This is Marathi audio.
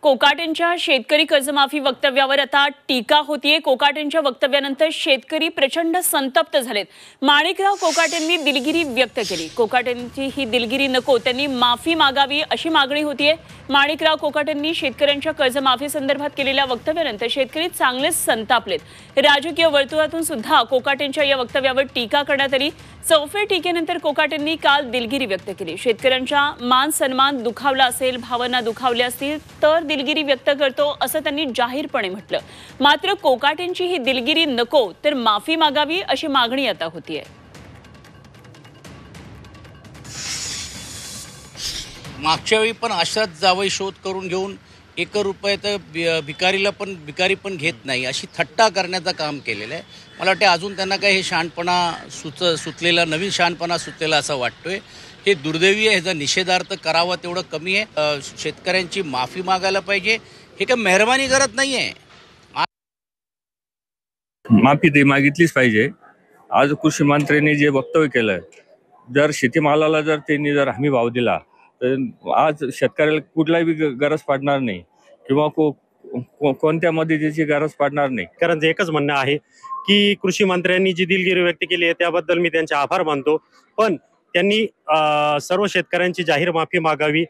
कोकाटेंच्या शेतकरी कर्जमाफी वक्तव्यावर आता टीका होतीये। कोकाटेंच्या वक्तव्यानंतर शेतकरी प्रचंड संतप्त झालेत। माणिकराव कोकाटेंनी दिलगिरी व्यक्त केली। कोकाटेंची ही दिलगिरी नको, त्यांनी माफी मागावी अशी मागणी होतीये। माणिकराव कोकाटेंनी शेतकऱ्यांच्या कर्जमाफी संदर्भात केलेल्या वक्तव्यानंतर शेतकरी चांगलेच संतापलेत। राजकीय वर्तुळातून सुद्धा कोकाटेंच्या या वक्तव्यावर टीका करण्यात आली। चौफेर टीकेनंतर कोकाटेंनी काल दिलगिरी व्यक्त केली। शेतकऱ्यांचा मान सन्मान दुखावला असेल, भावना दुखावल्या असतील तर दिलगिरी व्यक्त करतो असं त्यांनी जाहीरपणे म्हटलं। मात्र कोकाटेंची ही दिलगिरी नको तर माफी मागावी अशी मागणी आता होतीये। मागच्या वेळी पण अशाच जावई शोध करून घेऊन ₹1 तर भिकारी पण घेत नाही अशी थट्टा करण्याचं काम केलेलं आहे। मला वाटतं अजून त्यांना काही हे शहाणपणा सुचलेला नवीन शहाणपणा सुचलेला असं वाटतोय। हे दुर्दैवी आहे, ह्याचा निषेधार्थ करावा तेवढं कमी आहे। शेतकऱ्यांची माफी मागायला पाहिजे, हे काही मेहरबानी करत नाहीये। माफी ते मागितलीच पाहिजे। आज कृषी मंत्र्यांनी जे वक्तव्य केलं, जर शेतीमालाला जर त्यांनी जर हमी भाव दिला तर आज शेतकऱ्याला कुठलाही गरज पडणार नाही किंवा कोणत्या मदतीची गरज पडणार नाही। कारण एकच म्हणणं आहे की कृषी मंत्र्यांनी जी दिलगिरी व्यक्त केली आहे त्याबद्दल मी त्यांचे आभार मानतो, पण त्यांनी सर्व शेतकऱ्यांची जाहीर माफी मागावी।